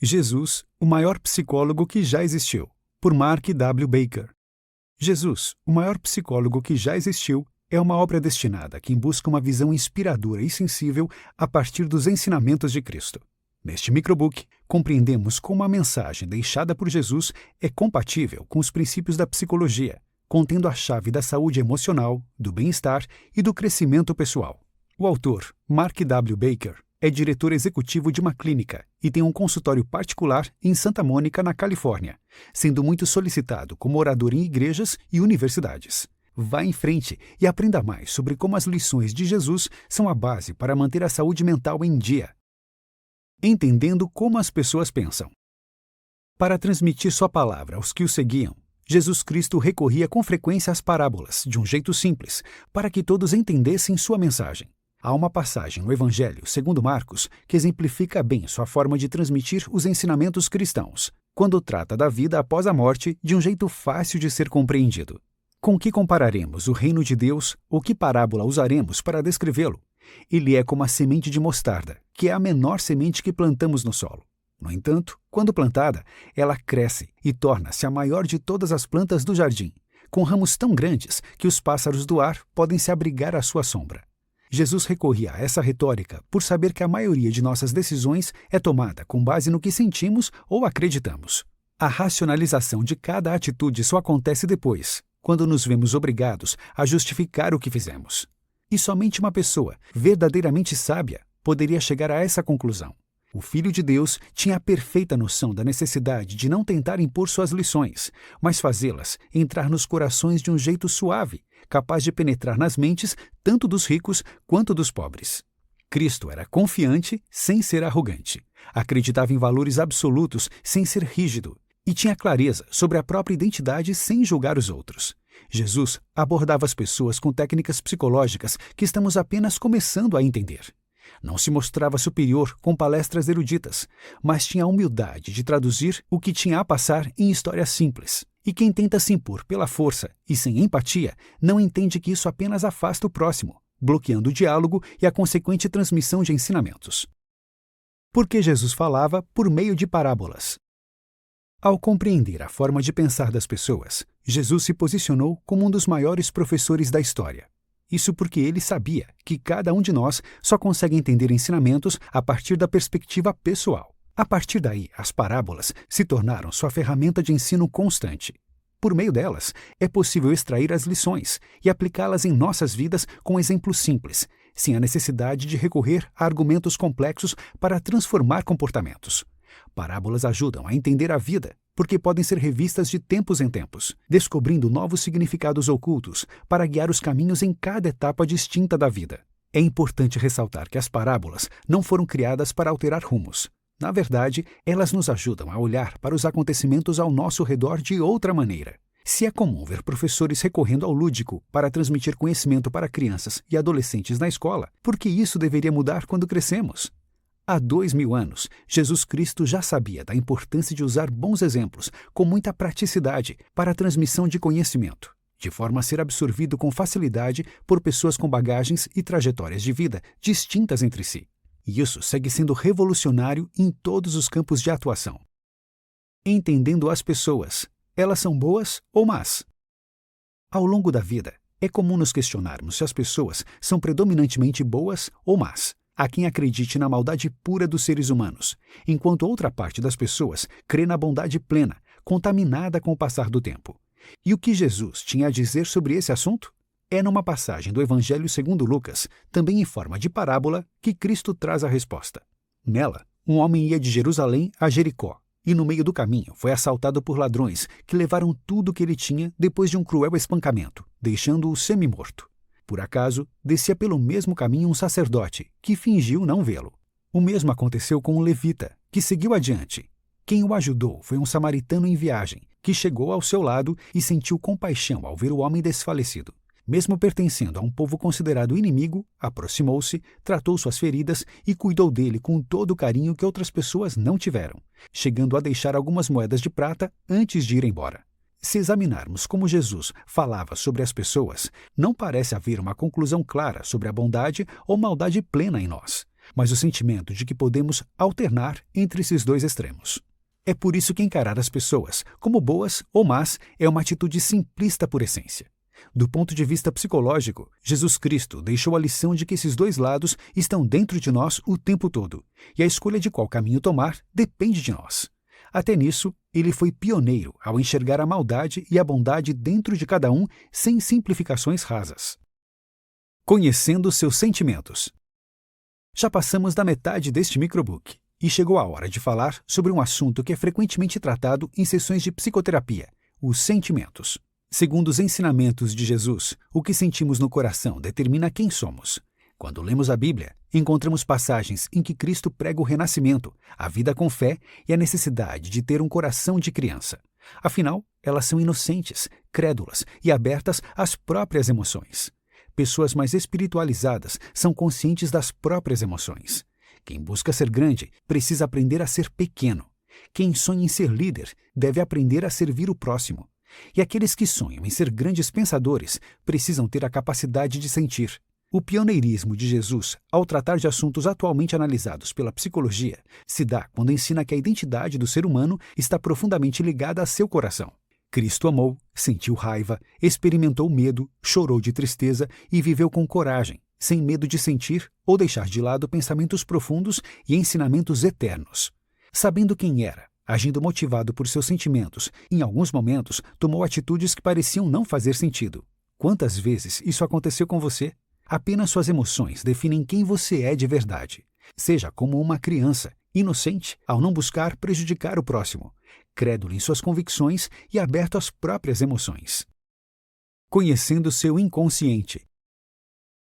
Jesus, o maior psicólogo que já existiu, por Mark W. Baker. Jesus, o maior psicólogo que já existiu, é uma obra destinada a quem busca uma visão inspiradora e sensível a partir dos ensinamentos de Cristo. Neste microbook, compreendemos como a mensagem deixada por Jesus é compatível com os princípios da psicologia, contendo a chave da saúde emocional, do bem-estar e do crescimento pessoal. O autor, Mark W. Baker, é diretor executivo de uma clínica e tem um consultório particular em Santa Mônica, na Califórnia, sendo muito solicitado como orador em igrejas e universidades. Vá em frente e aprenda mais sobre como as lições de Jesus são a base para manter a saúde mental em dia. Entendendo como as pessoas pensam. Para transmitir sua palavra aos que o seguiam, Jesus Cristo recorria com frequência às parábolas, de um jeito simples, para que todos entendessem sua mensagem. Há uma passagem no Evangelho segundo Marcos que exemplifica bem sua forma de transmitir os ensinamentos cristãos, quando trata da vida após a morte de um jeito fácil de ser compreendido. Com que compararemos o reino de Deus ou que parábola usaremos para descrevê-lo? Ele é como a semente de mostarda, que é a menor semente que plantamos no solo. No entanto, quando plantada, ela cresce e torna-se a maior de todas as plantas do jardim, com ramos tão grandes que os pássaros do ar podem se abrigar à sua sombra. Jesus recorria a essa retórica por saber que a maioria de nossas decisões é tomada com base no que sentimos ou acreditamos. A racionalização de cada atitude só acontece depois, quando nos vemos obrigados a justificar o que fizemos. E somente uma pessoa verdadeiramente sábia poderia chegar a essa conclusão. O Filho de Deus tinha a perfeita noção da necessidade de não tentar impor suas lições, mas fazê-las entrar nos corações de um jeito suave, capaz de penetrar nas mentes tanto dos ricos quanto dos pobres. Cristo era confiante sem ser arrogante, acreditava em valores absolutos sem ser rígido e tinha clareza sobre a própria identidade sem julgar os outros. Jesus abordava as pessoas com técnicas psicológicas que estamos apenas começando a entender. Não se mostrava superior com palestras eruditas, mas tinha a humildade de traduzir o que tinha a passar em histórias simples. E quem tenta se impor pela força e sem empatia não entende que isso apenas afasta o próximo, bloqueando o diálogo e a consequente transmissão de ensinamentos. Porque Jesus falava por meio de parábolas. Ao compreender a forma de pensar das pessoas, Jesus se posicionou como um dos maiores professores da história. Isso porque ele sabia que cada um de nós só consegue entender ensinamentos a partir da perspectiva pessoal. A partir daí, as parábolas se tornaram sua ferramenta de ensino constante. Por meio delas, é possível extrair as lições e aplicá-las em nossas vidas com exemplos simples, sem a necessidade de recorrer a argumentos complexos para transformar comportamentos. Parábolas ajudam a entender a vida, porque podem ser revistas de tempos em tempos, descobrindo novos significados ocultos para guiar os caminhos em cada etapa distinta da vida. É importante ressaltar que as parábolas não foram criadas para alterar rumos. Na verdade, elas nos ajudam a olhar para os acontecimentos ao nosso redor de outra maneira. Se é comum ver professores recorrendo ao lúdico para transmitir conhecimento para crianças e adolescentes na escola, por que isso deveria mudar quando crescemos? Há 2000 anos, Jesus Cristo já sabia da importância de usar bons exemplos com muita praticidade para a transmissão de conhecimento, de forma a ser absorvido com facilidade por pessoas com bagagens e trajetórias de vida distintas entre si. E isso segue sendo revolucionário em todos os campos de atuação. Entendendo as pessoas, elas são boas ou más? Ao longo da vida, é comum nos questionarmos se as pessoas são predominantemente boas ou más. Há quem acredite na maldade pura dos seres humanos, enquanto outra parte das pessoas crê na bondade plena, contaminada com o passar do tempo. E o que Jesus tinha a dizer sobre esse assunto? É numa passagem do Evangelho segundo Lucas, também em forma de parábola, que Cristo traz a resposta. Nela, um homem ia de Jerusalém a Jericó, e no meio do caminho foi assaltado por ladrões que levaram tudo o que ele tinha depois de um cruel espancamento, deixando-o semi-morto. Por acaso, descia pelo mesmo caminho um sacerdote, que fingiu não vê-lo. O mesmo aconteceu com um levita, que seguiu adiante. Quem o ajudou foi um samaritano em viagem, que chegou ao seu lado e sentiu compaixão ao ver o homem desfalecido. Mesmo pertencendo a um povo considerado inimigo, aproximou-se, tratou suas feridas e cuidou dele com todo o carinho que outras pessoas não tiveram, chegando a deixar algumas moedas de prata antes de ir embora. Se examinarmos como Jesus falava sobre as pessoas, não parece haver uma conclusão clara sobre a bondade ou maldade plena em nós. mas o sentimento de que podemos alternar entre esses dois extremos. É por isso que encarar as pessoas como boas ou más é uma atitude simplista por essência. Do ponto de vista psicológico, Jesus Cristo deixou a lição de que esses dois lados estão dentro de nós o tempo todo, e a escolha de qual caminho tomar depende de nós. Até nisso, ele foi pioneiro ao enxergar a maldade e a bondade dentro de cada um sem simplificações rasas. Conhecendo seus sentimentos. Já passamos da metade deste microbook e chegou a hora de falar sobre um assunto que é frequentemente tratado em sessões de psicoterapia: os sentimentos. Segundo os ensinamentos de Jesus, o que sentimos no coração determina quem somos. Quando lemos a Bíblia, encontramos passagens em que Cristo prega o renascimento, a vida com fé e a necessidade de ter um coração de criança. Afinal, elas são inocentes, crédulas e abertas às próprias emoções. Pessoas mais espiritualizadas são conscientes das próprias emoções. Quem busca ser grande precisa aprender a ser pequeno. Quem sonha em ser líder deve aprender a servir o próximo. E aqueles que sonham em ser grandes pensadores precisam ter a capacidade de sentir. O pioneirismo de Jesus, ao tratar de assuntos atualmente analisados pela psicologia, se dá quando ensina que a identidade do ser humano está profundamente ligada a seu coração. Cristo amou, sentiu raiva, experimentou medo, chorou de tristeza e viveu com coragem, sem medo de sentir ou deixar de lado pensamentos profundos e ensinamentos eternos. Sabendo quem era, agindo motivado por seus sentimentos, em alguns momentos tomou atitudes que pareciam não fazer sentido. Quantas vezes isso aconteceu com você? Apenas suas emoções definem quem você é de verdade. Seja como uma criança, inocente ao não buscar prejudicar o próximo, crédulo em suas convicções e aberto às próprias emoções. Conhecendo seu inconsciente.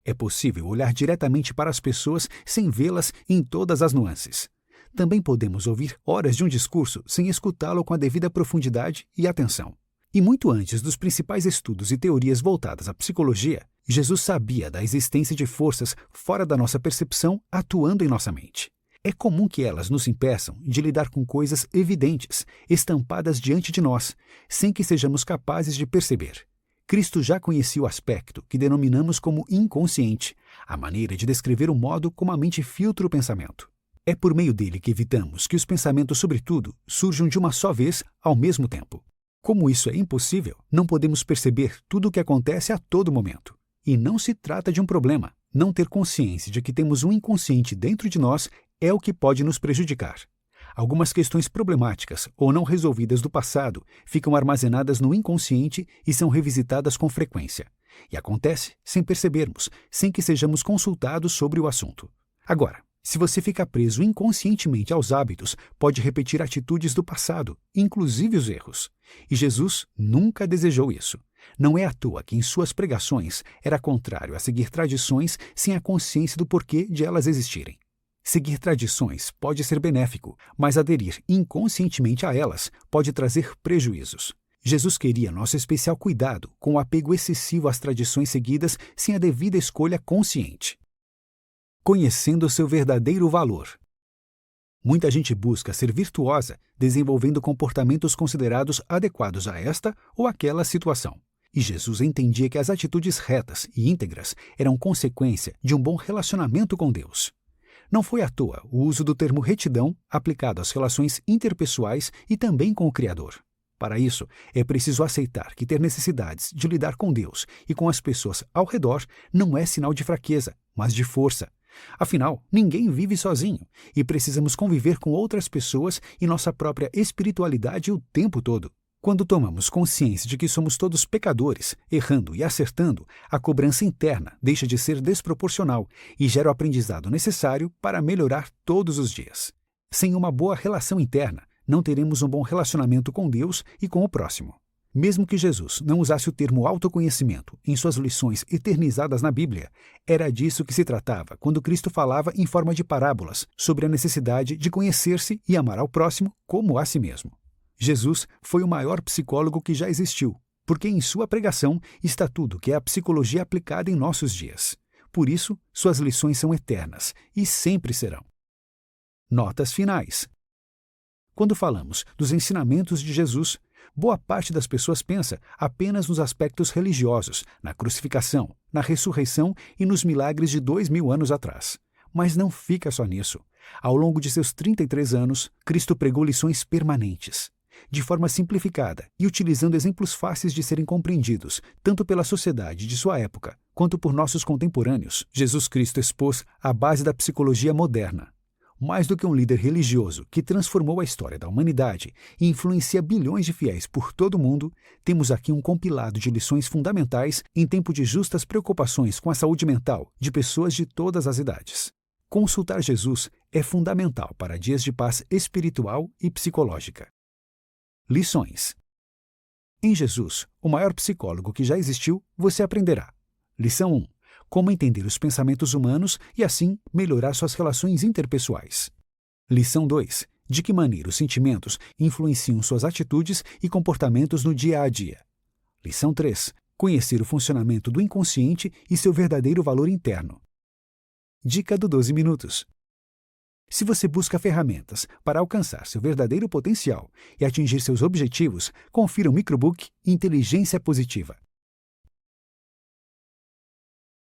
É possível olhar diretamente para as pessoas sem vê-las em todas as nuances. Também podemos ouvir horas de um discurso sem escutá-lo com a devida profundidade e atenção. E muito antes dos principais estudos e teorias voltadas à psicologia, Jesus sabia da existência de forças fora da nossa percepção atuando em nossa mente. É comum que elas nos impeçam de lidar com coisas evidentes, estampadas diante de nós, sem que sejamos capazes de perceber. Cristo já conhecia o aspecto que denominamos como inconsciente, a maneira de descrever o modo como a mente filtra o pensamento. É por meio dele que evitamos que os pensamentos sobre tudo surjam de uma só vez ao mesmo tempo. Como isso é impossível, não podemos perceber tudo o que acontece a todo momento. E não se trata de um problema. Não ter consciência de que temos um inconsciente dentro de nós é o que pode nos prejudicar. Algumas questões problemáticas ou não resolvidas do passado ficam armazenadas no inconsciente e são revisitadas com frequência. E acontece sem percebermos, sem que sejamos consultados sobre o assunto. Agora, se você fica preso inconscientemente aos hábitos, pode repetir atitudes do passado, inclusive os erros. E Jesus nunca desejou isso. Não é à toa que em suas pregações era contrário a seguir tradições sem a consciência do porquê de elas existirem. Seguir tradições pode ser benéfico, mas aderir inconscientemente a elas pode trazer prejuízos. Jesus queria nosso especial cuidado com o apego excessivo às tradições seguidas sem a devida escolha consciente. Conhecendo seu verdadeiro valor. Muita gente busca ser virtuosa, desenvolvendo comportamentos considerados adequados a esta ou aquela situação. E Jesus entendia que as atitudes retas e íntegras eram consequência de um bom relacionamento com Deus. Não foi à toa o uso do termo retidão aplicado às relações interpessoais e também com o Criador. Para isso, é preciso aceitar que ter necessidades de lidar com Deus e com as pessoas ao redor não é sinal de fraqueza, mas de força. Afinal, ninguém vive sozinho e precisamos conviver com outras pessoas e nossa própria espiritualidade o tempo todo. Quando tomamos consciência de que somos todos pecadores, errando e acertando, a cobrança interna deixa de ser desproporcional e gera o aprendizado necessário para melhorar todos os dias. Sem uma boa relação interna, não teremos um bom relacionamento com Deus e com o próximo. Mesmo que Jesus não usasse o termo autoconhecimento em suas lições eternizadas na Bíblia, era disso que se tratava quando Cristo falava em forma de parábolas sobre a necessidade de conhecer-se e amar ao próximo como a si mesmo. Jesus foi o maior psicólogo que já existiu, porque em sua pregação está tudo que é a psicologia aplicada em nossos dias. Por isso, suas lições são eternas e sempre serão. Notas finais. Quando falamos dos ensinamentos de Jesus, boa parte das pessoas pensa apenas nos aspectos religiosos, na crucificação, na ressurreição e nos milagres de 2000 anos atrás. Mas não fica só nisso. Ao longo de seus 33 anos, Cristo pregou lições permanentes, de forma simplificada e utilizando exemplos fáceis de serem compreendidos, tanto pela sociedade de sua época, quanto por nossos contemporâneos. Jesus Cristo expôs a base da psicologia moderna. Mais do que um líder religioso que transformou a história da humanidade e influencia bilhões de fiéis por todo o mundo, temos aqui um compilado de lições fundamentais em tempo de justas preocupações com a saúde mental de pessoas de todas as idades. Consultar Jesus é fundamental para dias de paz espiritual e psicológica. Lições. Em Jesus, o maior psicólogo que já existiu, você aprenderá. Lição 1. Como entender os pensamentos humanos e, assim, melhorar suas relações interpessoais. Lição 2. De que maneira os sentimentos influenciam suas atitudes e comportamentos no dia a dia. Lição 3. Conhecer o funcionamento do inconsciente e seu verdadeiro valor interno. Dica do 12 minutos. Se você busca ferramentas para alcançar seu verdadeiro potencial e atingir seus objetivos, confira o microbook Inteligência Positiva.